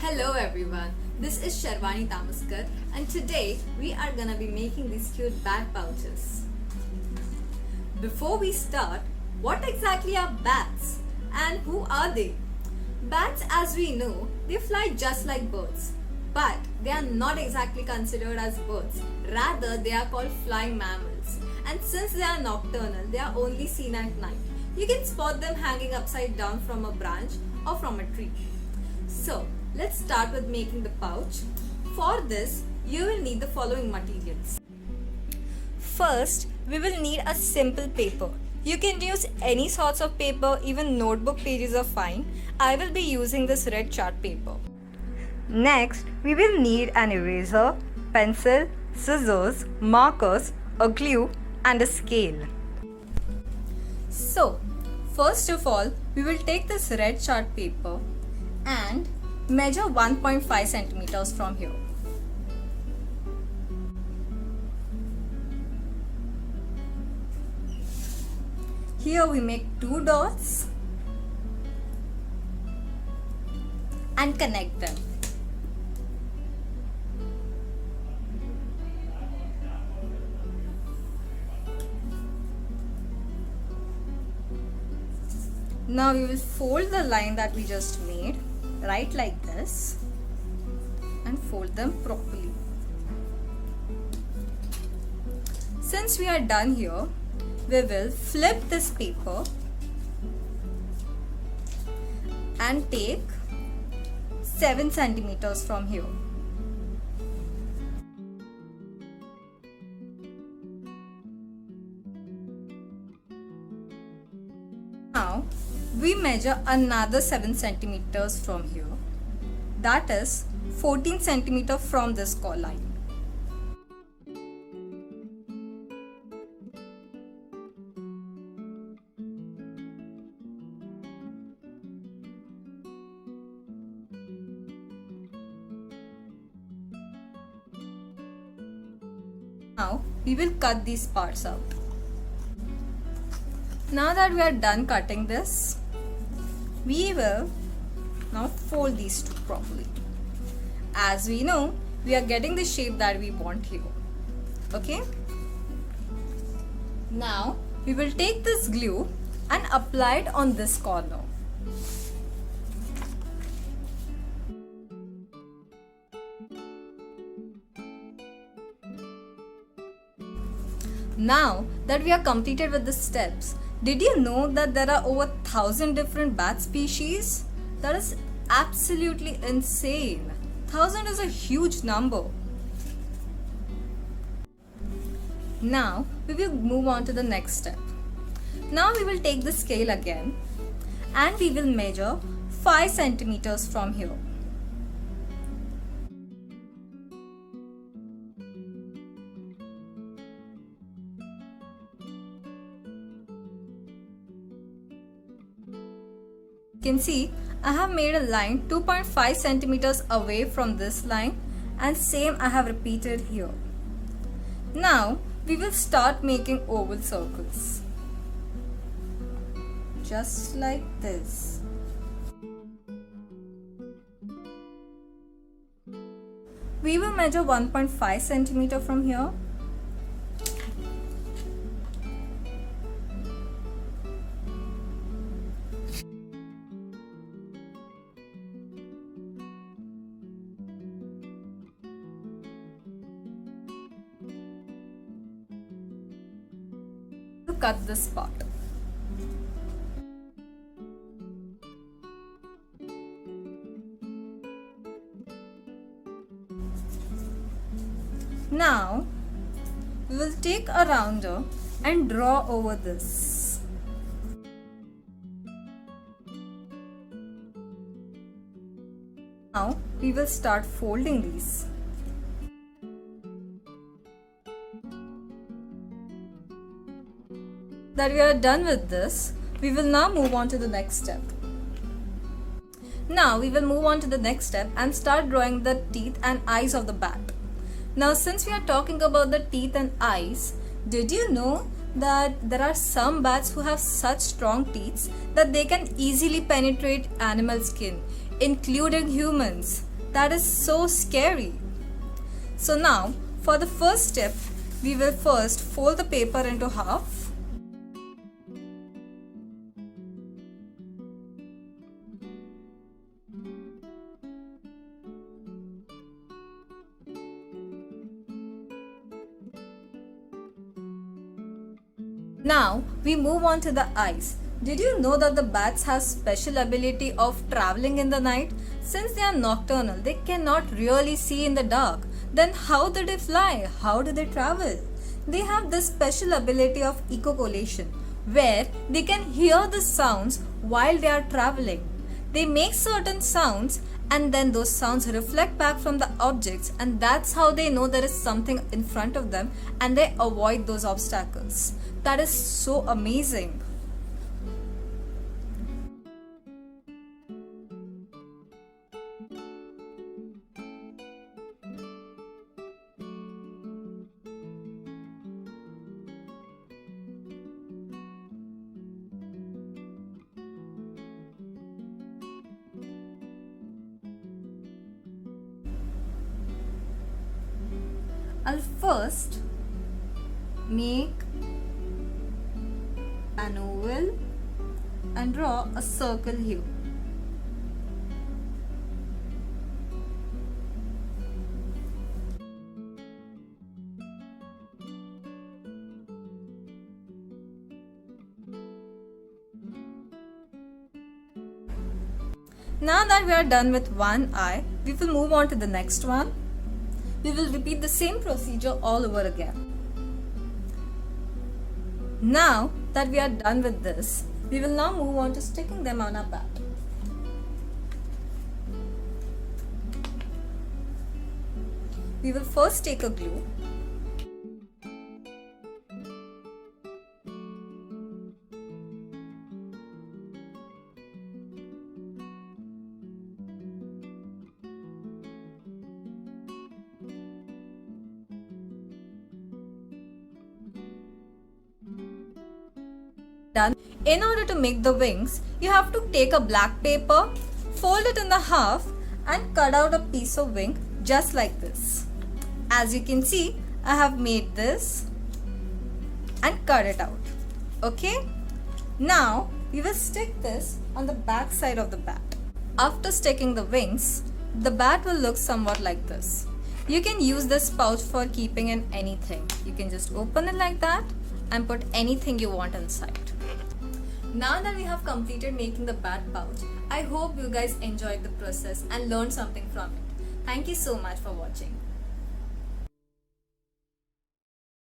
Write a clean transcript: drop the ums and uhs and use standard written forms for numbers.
Hello everyone, this is Sharwani Tamaskar and today we are gonna be making these cute bat pouches. Before we start, what exactly are bats and who are they? Bats, as we know, they fly just like birds, but they are not exactly considered as birds. Rather, they are called flying mammals, and since they are nocturnal, they are only seen at night. You can spot them hanging upside down from a branch or from a tree. So, let's start with making the pouch. For this, you will need the following materials. First, we will need a simple paper. You can use any sorts of paper, even notebook pages are fine. I will be using this red chart paper. Next, we will need an eraser, pencil, scissors, markers, a glue and a scale. So, first of all, we will take this red chart paper and measure 1.5 centimeters from here. Here we make 2 dots and connect them. Now we will fold the line that we just made, right like this, and fold them properly. Since we are done here, we will flip this paper and take 7 centimeters from here. Now we measure another 7 centimeters from here. That is 14 centimeters from this core line. Now we will cut these parts out. Now that we are done cutting this, we will now fold these two properly. As we know, we are getting the shape that we want here. Okay? Now we will take this glue and apply it on this corner. Now that we are completed with the steps, did you know that there are over 1,000 different bat species? That is absolutely insane. 1,000 is a huge number. Now we will move on to the next step. Now we will take the scale again and we will measure 5 centimeters from here. You can see I have made a line 2.5 centimeters away from this line and same I have repeated here. Now we will start making oval circles. Just like this. We will measure 1.5 centimeter from here. To cut this part. Now we will take a rounder and draw over this. Now we will start folding these. That we are done with this, we will now move on to the next step. Now we will move on to the next step and start drawing the teeth and eyes of the bat. Now since we are talking about the teeth and eyes, did you know that there are some bats who have such strong teeth that they can easily penetrate animal skin, including humans? That is so scary. So now, for the first step, we will first fold the paper into half. Now we move on to the eyes. Did you know that the bats have special ability of traveling in the night? Since they are nocturnal, they cannot really see in the dark. Then how do they fly? How do they travel? They have this special ability of echolocation, where they can hear the sounds while they are traveling. They make certain sounds and then those sounds reflect back from the objects, and that's how they know there is something in front of them and they avoid those obstacles. That is so amazing. I'll first make an oval and draw a circle here. Now that we are done with one eye, we will move on to the next one. We will repeat the same procedure all over again. Now that we are done with this, we will now move on to sticking them on our bat. We will first take a glue. Done. In order to make the wings, you have to take a black paper, fold it in the half and cut out a piece of wing just like this. As you can see, I have made this and cut it out. Okay? Now, we will stick this on the back side of the bat. After sticking the wings, the bat will look somewhat like this. You can use this pouch for keeping in anything. You can just open it like that and put anything you want inside. Now that we have completed making the bat pouch, I hope you guys enjoyed the process and learned something from it. Thank you so much for watching.